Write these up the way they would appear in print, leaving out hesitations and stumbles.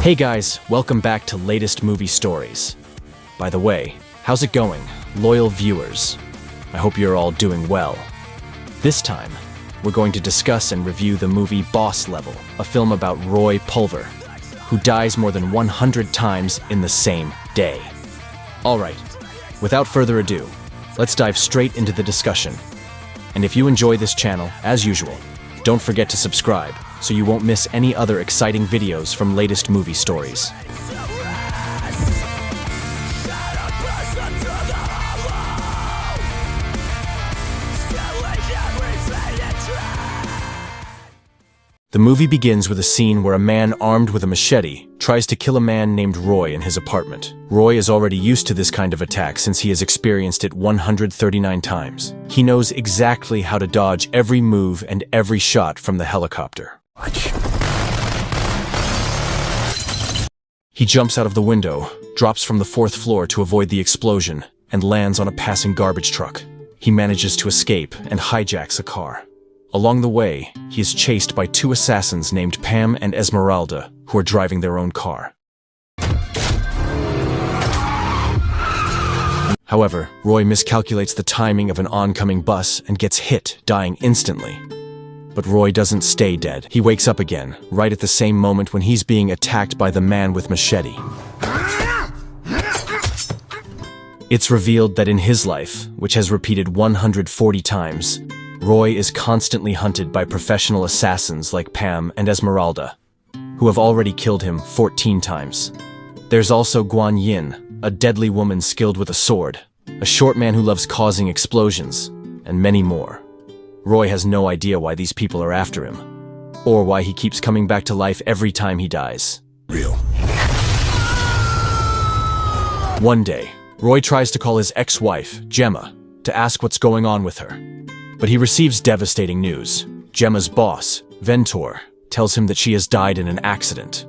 Hey guys, welcome back to Latest Movie Stories. By the way, how's it going, loyal viewers? I hope you're all doing well. This time, we're going to discuss and review the movie Boss Level, a film about Roy Pulver, who dies more than 100 times in the same day. Alright, without further ado, let's dive straight into the discussion. And if you enjoy this channel, as usual, don't forget to subscribe so you won't miss any other exciting videos from Latest Movie Stories. The movie begins with a scene where a man armed with a machete tries to kill a man named Roy in his apartment. Roy is already used to this kind of attack since he has experienced it 139 times. He knows exactly how to dodge every move and every shot from the helicopter. He jumps out of the window, drops from the 4th floor to avoid the explosion, and lands on a passing garbage truck. He manages to escape and hijacks a car. Along the way, he is chased by 2 assassins named Pam and Esmeralda, who are driving their own car. However, Roy miscalculates the timing of an oncoming bus and gets hit, dying instantly. But Roy doesn't stay dead. He wakes up again, right at the same moment when he's being attacked by the man with machete. It's revealed that in his life, which has repeated 140 times, Roy is constantly hunted by professional assassins like Pam and Esmeralda, who have already killed him 14 times. There's also Guan Yin, a deadly woman skilled with a sword, a short man who loves causing explosions, and many more. Roy has no idea why these people are after him, or why he keeps coming back to life every time he dies. Real. One day, Roy tries to call his ex-wife, Gemma, to ask what's going on with her. But he receives devastating news. Gemma's boss, Ventor, tells him that she has died in an accident.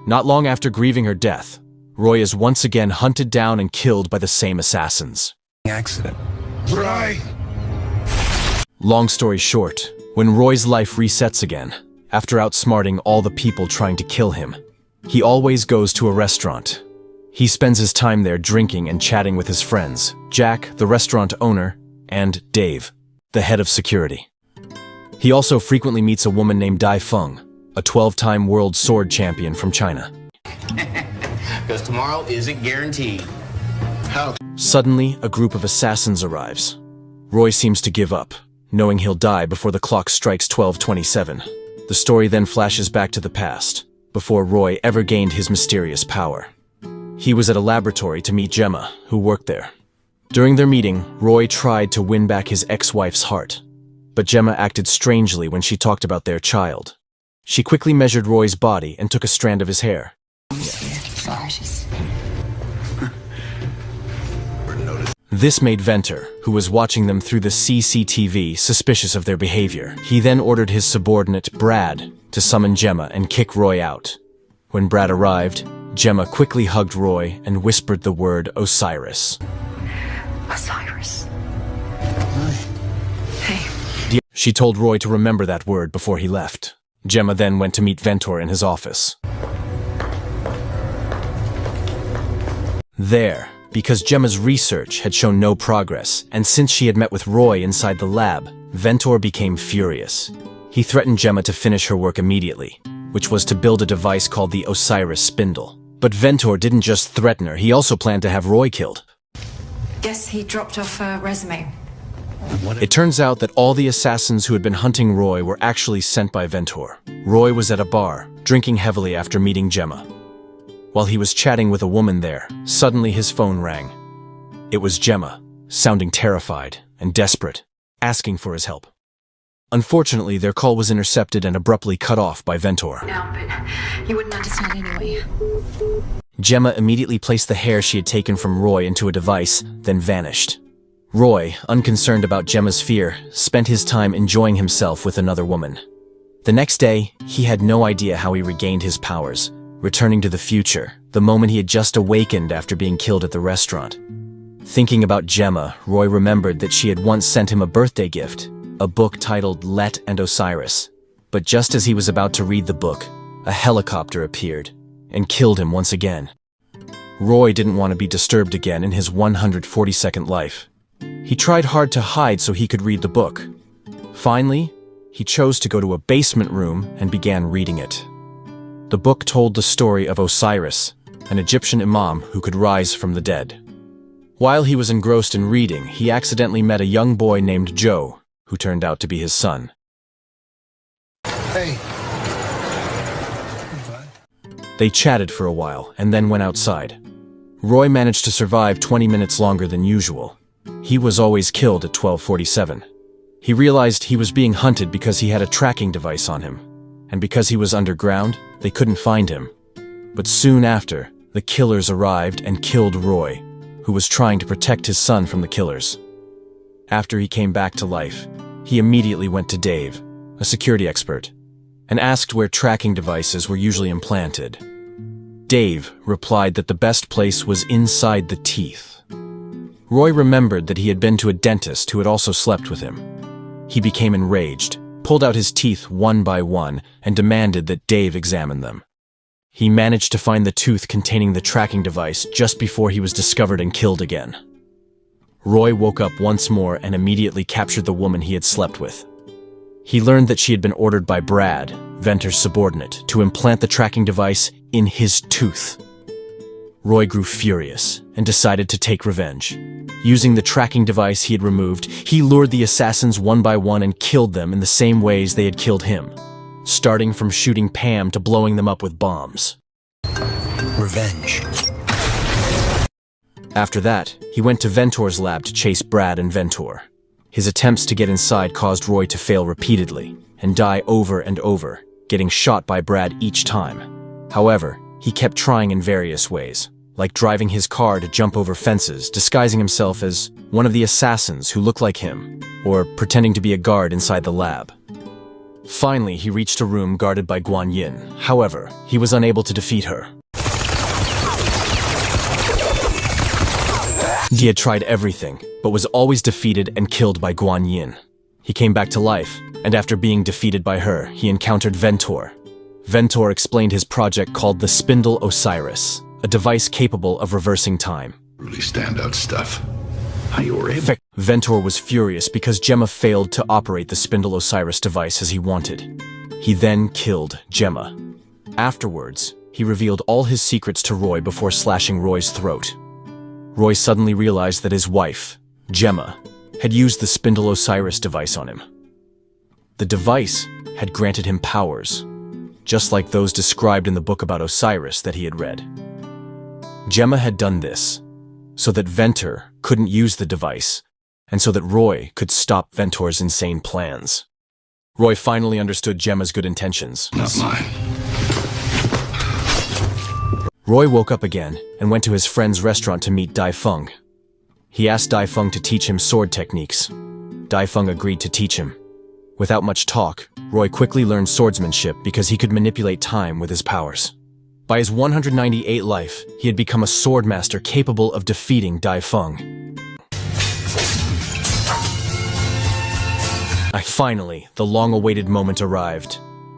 Not long after grieving her death, Roy is once again hunted down and killed by the same assassins. Accident. Right. Long story short, when Roy's life resets again, after outsmarting all the people trying to kill him, he always goes to a restaurant. He spends his time there drinking and chatting with his friends, Jack, the restaurant owner, and Dave, the head of security. He also frequently meets a woman named Dai Feng, a 12-time world sword champion from China. Because tomorrow isn't guaranteed. How? Suddenly, a group of assassins arrives. Roy seems to give up, knowing he'll die before the clock strikes 12:27. The story then flashes back to the past, before Roy ever gained his mysterious power. He was at a laboratory to meet Gemma, who worked there. During their meeting, Roy tried to win back his ex-wife's heart, but Gemma acted strangely when she talked about their child. She quickly measured Roy's body and took a strand of his hair. This made Ventor, who was watching them through the CCTV, suspicious of their behavior. He then ordered his subordinate, Brad, to summon Gemma and kick Roy out. When Brad arrived, Gemma quickly hugged Roy and whispered the word Osiris. Osiris. Hey. She told Roy to remember that word before he left. Gemma then went to meet Ventor in his office. There, because Gemma's research had shown no progress, and since she had met with Roy inside the lab, Ventor became furious. He threatened Gemma to finish her work immediately, which was to build a device called the Osiris Spindle. But Ventor didn't just threaten her, he also planned to have Roy killed. Guess he dropped off a resume. It turns out that all the assassins who had been hunting Roy were actually sent by Ventor. Roy was at a bar, drinking heavily after meeting Gemma. While he was chatting with a woman there, suddenly his phone rang. It was Gemma, sounding terrified and desperate, asking for his help. Unfortunately, their call was intercepted and abruptly cut off by Ventor. No, but you wouldn't understand anyway. Gemma immediately placed the hair she had taken from Roy into a device, then vanished. Roy, unconcerned about Gemma's fear, spent his time enjoying himself with another woman. The next day, he had no idea how he regained his powers, returning to the future, the moment he had just awakened after being killed at the restaurant. Thinking about Gemma, Roy remembered that she had once sent him a birthday gift, a book titled Let and Osiris. But just as he was about to read the book, a helicopter appeared, and killed him once again. Roy didn't want to be disturbed again in his 142nd life. He tried hard to hide so he could read the book. Finally, he chose to go to a basement room and began reading it. The book told the story of Osiris, an Egyptian imam who could rise from the dead. While he was engrossed in reading, he accidentally met a young boy named Joe, who turned out to be his son. Hey. They chatted for a while and then went outside. Roy managed to survive 20 minutes longer than usual. He was always killed at 12:47. He realized he was being hunted because he had a tracking device on him, and because he was underground, they couldn't find him. But soon after, the killers arrived and killed Roy, who was trying to protect his son from the killers. After he came back to life, he immediately went to Dave, a security expert, and asked where tracking devices were usually implanted. Dave replied that the best place was inside the teeth. Roy remembered that he had been to a dentist who had also slept with him. He became enraged, pulled out his teeth one by one, and demanded that Dave examine them. He managed to find the tooth containing the tracking device just before he was discovered and killed again. Roy woke up once more and immediately captured the woman he had slept with. He learned that she had been ordered by Brad, Venter's subordinate, to implant the tracking device in his tooth. Roy grew furious and decided to take revenge. Using the tracking device he had removed, he lured the assassins one by one and killed them in the same ways they had killed him, starting from shooting Pam to blowing them up with bombs. Revenge. After that, he went to Ventor's lab to chase Brad and Ventor. His attempts to get inside caused Roy to fail repeatedly and die over and over, getting shot by Brad each time. However, he kept trying in various ways, like driving his car to jump over fences, disguising himself as one of the assassins who looked like him, or pretending to be a guard inside the lab. Finally, he reached a room guarded by Guan Yin. However, he was unable to defeat her. He had tried everything, but was always defeated and killed by Guan Yin. He came back to life, and after being defeated by her, he encountered Ventor. Ventor explained his project called the Spindle Osiris, a device capable of reversing time. Really standout stuff. How you were able... Ventor was furious because Gemma failed to operate the Spindle Osiris device as he wanted. He then killed Gemma. Afterwards, he revealed all his secrets to Roy before slashing Roy's throat. Roy suddenly realized that his wife, Gemma, had used the Spindle Osiris device on him. The device had granted him powers, just like those described in the book about Osiris that he had read. Gemma had done this so that Ventor couldn't use the device, and so that Roy could stop Ventor's insane plans. Roy finally understood Gemma's good intentions. Not mine. Roy woke up again and went to his friend's restaurant to meet Dai Feng. He asked Dai Feng to teach him sword techniques. Dai Feng agreed to teach him. Without much talk, Roy quickly learned swordsmanship because he could manipulate time with his powers. By his 198th life, he had become a swordmaster capable of defeating Dai Feng. Finally, the long-awaited moment arrived.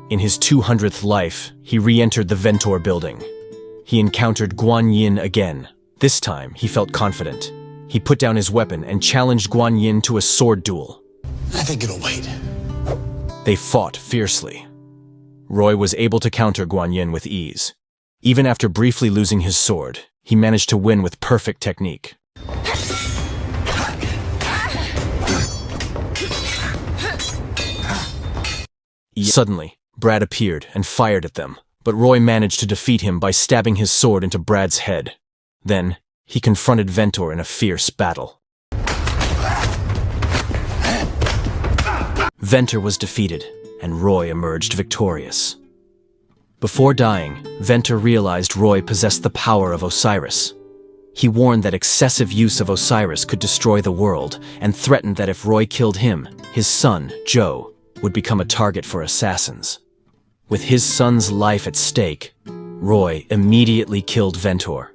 In his 200th life, he re-entered the Ventor building. He encountered Guan Yin again. This time, he felt confident. He put down his weapon and challenged Guan Yin to a sword duel. I think it'll wait. They fought fiercely. Roy was able to counter Guan Yin with ease. Even after briefly losing his sword, he managed to win with perfect technique. Suddenly, Brad appeared and fired at them, but Roy managed to defeat him by stabbing his sword into Brad's head. Then, he confronted Ventor in a fierce battle. Ventor was defeated, and Roy emerged victorious. Before dying, Ventor realized Roy possessed the power of Osiris. He warned that excessive use of Osiris could destroy the world, and threatened that if Roy killed him, his son, Joe, would become a target for assassins. With his son's life at stake, Roy immediately killed Ventor.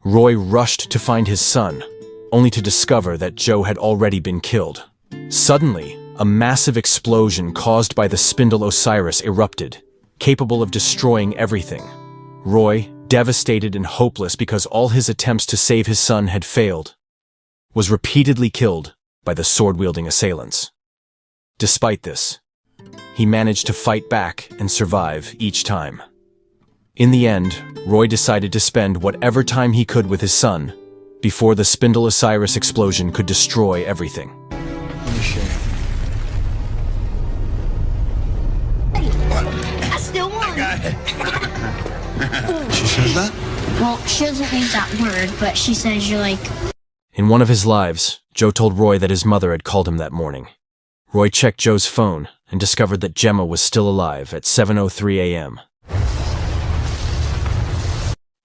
Roy rushed to find his son, only to discover that Joe had already been killed. Suddenly, a massive explosion caused by the spindle Osiris erupted, capable of destroying everything. Roy, devastated and hopeless because all his attempts to save his son had failed, was repeatedly killed by the sword-wielding assailants. Despite this, he managed to fight back and survive each time. In the end, Roy decided to spend whatever time he could with his son before the spindle Osiris explosion could destroy everything. Let me show you. I still won. She says that? Well, she doesn't use that word, but she says you're like... In one of his lives, Joe told Roy that his mother had called him that morning. Roy checked Joe's phone and discovered that Gemma was still alive at 7:03 a.m.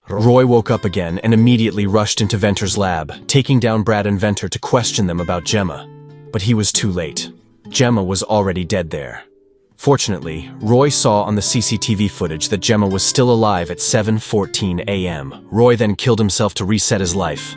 Roy woke up again and immediately rushed into Venter's lab, taking down Brad and Venter to question them about Gemma. But he was too late. Gemma was already dead there. Fortunately, Roy saw on the CCTV footage that Gemma was still alive at 7:14 a.m. Roy then killed himself to reset his life.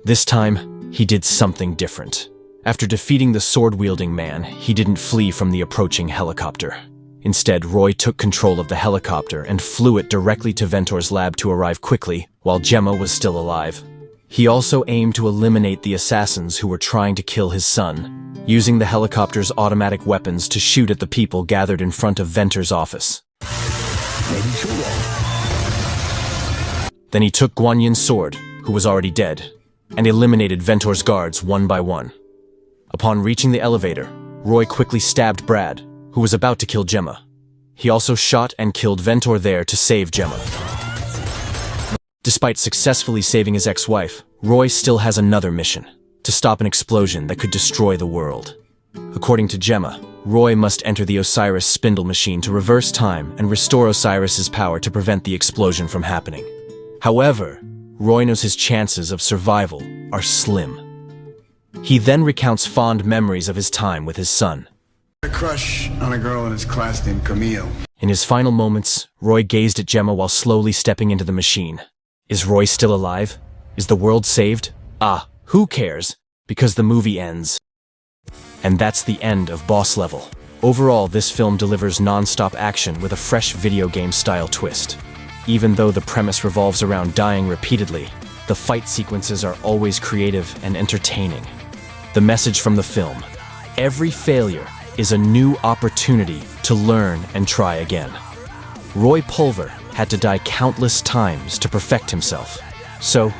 This time, he did something different. After defeating the sword-wielding man, he didn't flee from the approaching helicopter. Instead, Roy took control of the helicopter and flew it directly to Ventor's lab to arrive quickly, while Gemma was still alive. He also aimed to eliminate the assassins who were trying to kill his son, using the helicopter's automatic weapons to shoot at the people gathered in front of Ventor's office. Then he took Guanyin's sword, who was already dead, and eliminated Ventor's guards one by one. Upon reaching the elevator, Roy quickly stabbed Brad, who was about to kill Gemma. He also shot and killed Ventor there to save Gemma. Despite successfully saving his ex-wife, Roy still has another mission: to stop an explosion that could destroy the world. According to Gemma, Roy must enter the Osiris spindle machine to reverse time and restore Osiris's power to prevent the explosion from happening. However, Roy knows his chances of survival are slim. He then recounts fond memories of his time with his son. A crush on a girl in his class named Camille. In his final moments, Roy gazed at Gemma while slowly stepping into the machine. Is Roy still alive? Is the world saved? Ah, who cares? Because the movie ends. And that's the end of Boss Level. Overall, this film delivers non-stop action with a fresh video game-style twist. Even though the premise revolves around dying repeatedly, the fight sequences are always creative and entertaining. The message from the film: every failure is a new opportunity to learn and try again. Roy Pulver had to die countless times to perfect himself. So,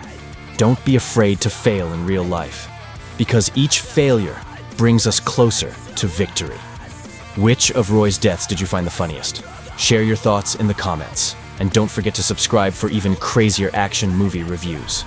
don't be afraid to fail in real life, because each failure brings us closer to victory. Which of Roy's deaths did you find the funniest? Share your thoughts in the comments, and don't forget to subscribe for even crazier action movie reviews.